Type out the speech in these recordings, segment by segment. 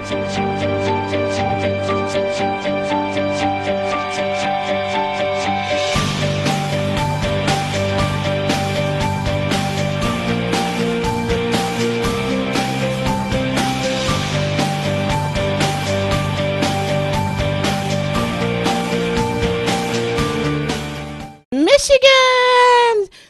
Michigan.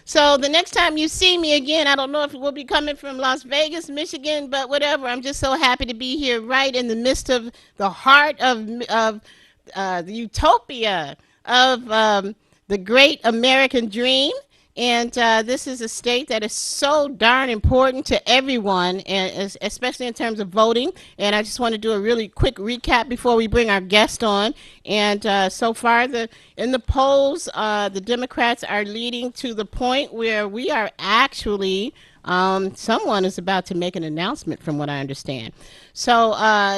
So the next time you see me again, I don't know if it will be coming from Las Vegas, Michigan, but whatever. I'm just so happy to be here, right in the midst of the heart of the utopia of the great American dream. And this is a state that is so darn important to everyone, and especially in terms of voting. And I just want to do a really quick recap before we bring our guest on. And so far, in the polls, the Democrats are leading to the point where we are actually someone is about to make an announcement, from what I understand. So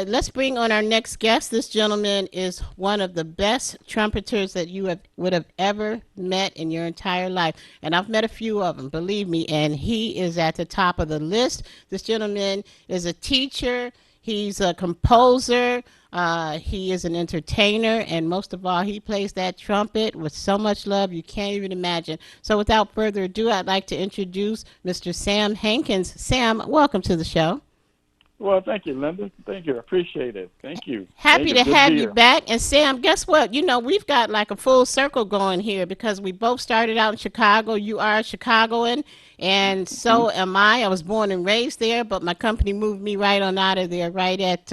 let's bring on our next guest. This gentleman is one of the best trumpeters that you would have ever met in your entire life. And I've met a few of them, believe me, and he is at the top of the list. This gentleman is a teacher. He's a composer. He is an entertainer, and most of all, he plays that trumpet with so much love you can't even imagine. So without further ado, I'd like to introduce Mr. Sam Hankins. Sam, welcome to the show. Well, thank you, Linda. Thank you. I appreciate it. Thank you. Happy to Good to have be you here. back. And Sam, guess what? You know, we've got like a full circle going here because we both started out in Chicago. You are a Chicagoan, and Mhm. so am I. I was born and raised there, but my company moved me right on out of there, right at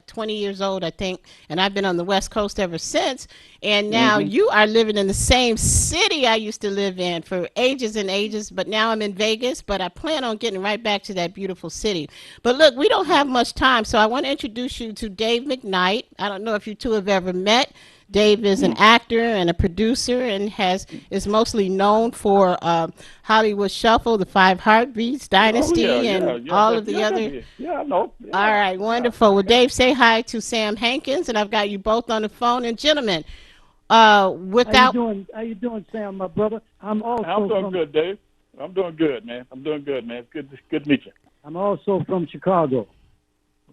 20 years old, I think. And I've been on the West Coast ever since. And now Mhm. you are living in the same city I used to live in for ages and ages, but now I'm in Vegas, but I plan on getting right back to that beautiful city. But look, we don't have much time, so I want to introduce you to Dave McKnight. I don't know if you two have ever met. Dave is an actor and a producer and is mostly known for Hollywood Shuffle, The Five Heartbeats, Oh yeah, Dynasty, yeah, and yeah, all of the yeah, other. definitely. Yeah, I know. All Yeah, right, yeah. wonderful. Well, Dave, say hi to Sam Hankins, and I've got you both on the phone. And gentlemen, How you without doing? How you doing, Sam, my brother? I'm I'm also doing from good, Dave. I'm doing good, man. I'm doing good, man. It's good to meet you. I'm also from Chicago.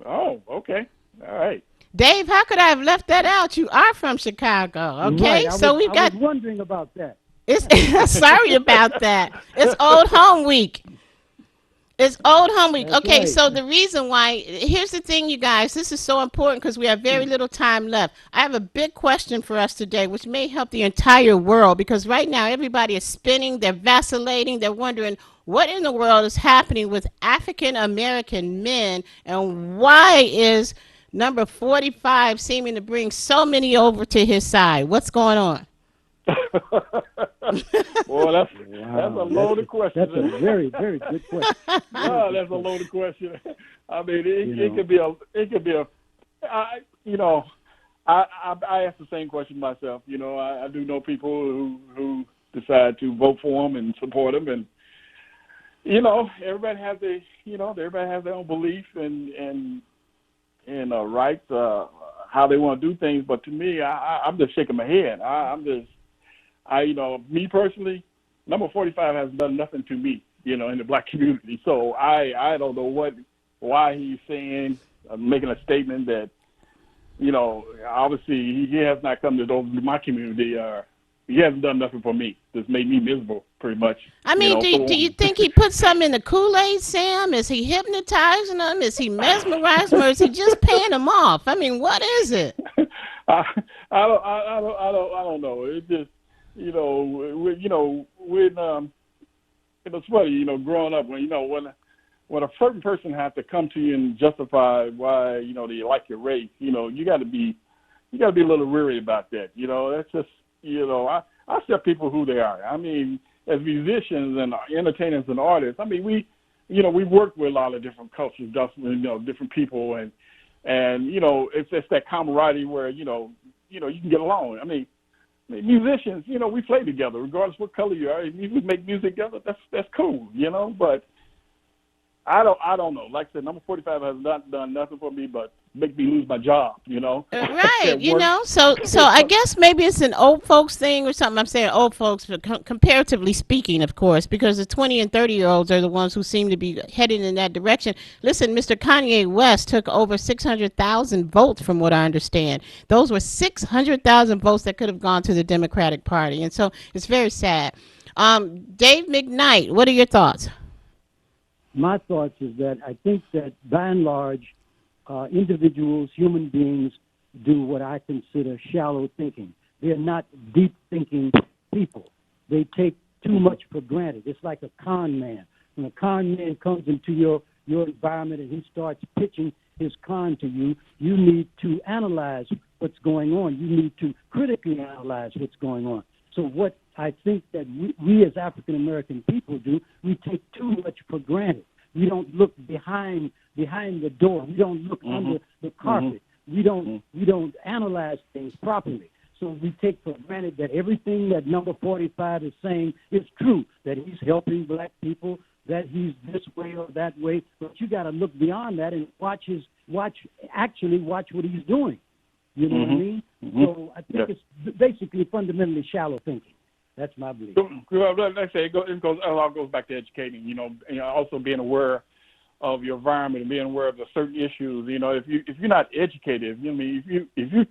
Oh, okay. All right. Dave, how could I have left that out? You are from Chicago, okay? Right. I was So we've I was got wondering about that. it's sorry about that. It's Old Home Week. It's Old Home Week. That's Okay, right. so the reason why, here's the thing, you guys, this is so important because we have very little time left. I have a big question for us today, which may help the entire world because right now everybody is spinning, they're vacillating, they're wondering what in the world is happening with African American men and why is number 45 seeming to bring so many over to his side? What's going on? Well, that's a Wow, loaded that's a question. very good question. Very No, good that's a question. loaded question. I mean, You it know. could be I, you know, I ask the same question myself. You know, I do know people who decide to vote for him and support him, and you know, everybody has their own belief and rights, how they want to do things. But to me, I'm just shaking my head. Me personally, number 45 has done nothing to me, you know, in the black community. So I don't know why he's saying, making a statement that, you know, obviously he has not come to my community. He hasn't done nothing for me. Just made me miserable, pretty much, I you mean, know. do So you think he put some in the Kool-Aid, Sam? Is he hypnotizing them? Is he mesmerizing them? Or is he just paying them off? I mean, what is it? I, I don't know. It just, it's funny, you know, growing up when a certain person has to come to you and justify why, you know, they like your race, you know, you got to be a little weary about that. You know, that's just, you know, I accept people who they are. I mean, as musicians and entertainers and artists, I mean, we work with a lot of different cultures, just, you know, different people, and you know, it's that camaraderie where you can get along. I mean, musicians, you know, we play together, regardless what color you are. If we make music together, that's cool, you know. But I don't know. Like I said, number 45 has not done nothing for me but make me lose my job. Right, At work. so I guess maybe it's an old folks thing or something. I'm saying old folks, but comparatively speaking, of course, because the 20 and 30-year-olds are the ones who seem to be heading in that direction. Listen, Mr. Kanye West took over 600,000 votes, from what I understand. Those were 600,000 votes that could have gone to the Democratic Party, and so it's very sad. Dave McKnight, what are your thoughts? My thoughts is that I think that by and large, individuals, human beings, do what I consider shallow thinking. They're not deep thinking people. They take too much for granted. It's like a con man. When a con man comes into your environment and he starts pitching his con to you, you need to analyze what's going on. You need to critically analyze what's going on. So what I think that we as African American people do, we take too much for granted. We don't look behind the door. We don't look under the carpet. We don't analyze things properly. So we take for granted that everything that number 45 is saying is true, that he's helping black people, that he's this way or that way. But you got to look beyond that and watch what he's doing. You know what I mean? So I think it's basically fundamentally shallow thinking. That's my belief. Well, like I say, it all goes back to educating. And also being aware of your environment and being aware of the certain issues. If you're not educated, if you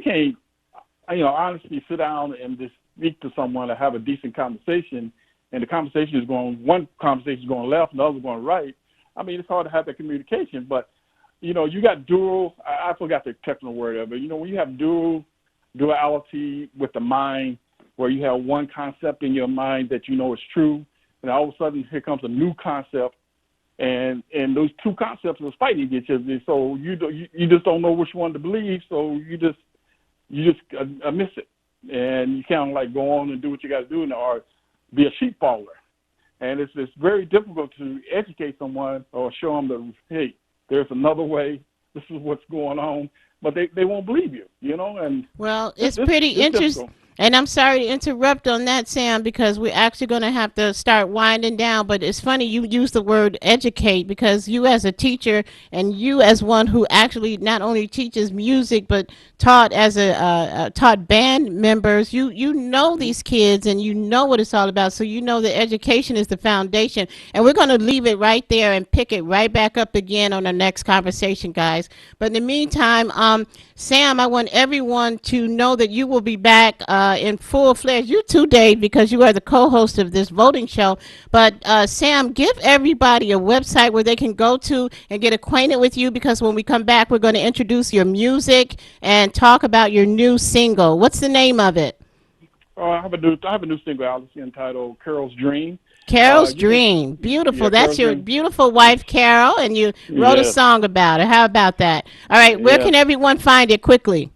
can't, honestly sit down and just speak to someone and have a decent conversation, and the conversation is one conversation is going left, and the other going right. I mean, it's hard to have that communication. But you got dual. I forgot the technical word of it. When you have duality with the mind, where you have one concept in your mind that is true, and all of a sudden here comes a new concept, and those two concepts are fighting each other. So you just don't know which one to believe. So you just miss it, and you kind of like go on and do what you got to do, or be a sheep follower. And it's very difficult to educate someone or show them that, hey, there's another way. This is what's going on, but they won't believe you. And well, it's pretty interesting. And I'm sorry to interrupt on that, Sam, because we're actually going to have to start winding down. But it's funny you use the word educate, because you as a teacher and you as one who actually not only teaches music but taught as taught band members, you know these kids and you know what it's all about. So the education is the foundation. And we're going to leave it right there and pick it right back up again on our next conversation, guys. But in the meantime, Sam, I want everyone to know that you will be back in full fledged. You too, Dave, because you are the co-host of this voting show. But Sam, give everybody a website where they can go to and get acquainted with you, because when we come back, we're going to introduce your music and talk about your new single. What's the name of it? I have a new single out entitled Carol's Dream. Carol's Dream. Beautiful. That's your beautiful wife, Carol, and you wrote a song about her. How about that? All right. Where can everyone find it quickly?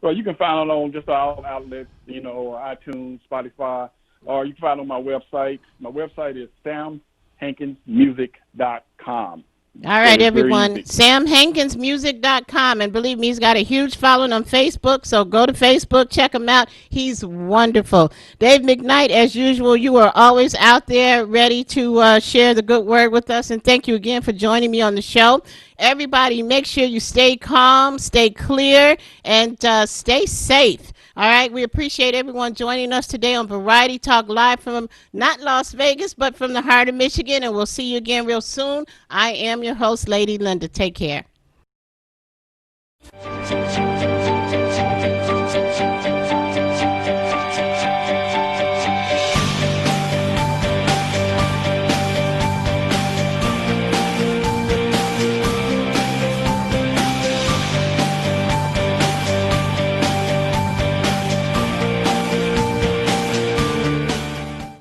Well, you can find it on just all outlets, iTunes, Spotify, or you can find it on my website. My website is samhankinsmusic.com. All right, everyone. SamHankinsMusic.com. And believe me, he's got a huge following on Facebook. So go to Facebook, check him out. He's wonderful. Dave McKnight, as usual, you are always out there ready to share the good word with us. And thank you again for joining me on the show. Everybody, make sure you stay calm, stay clear, and stay safe. All right, we appreciate everyone joining us today on Variety Talk Live from not Las Vegas, but from the heart of Michigan, and we'll see you again real soon. I am your host, Lady Linda. Take care.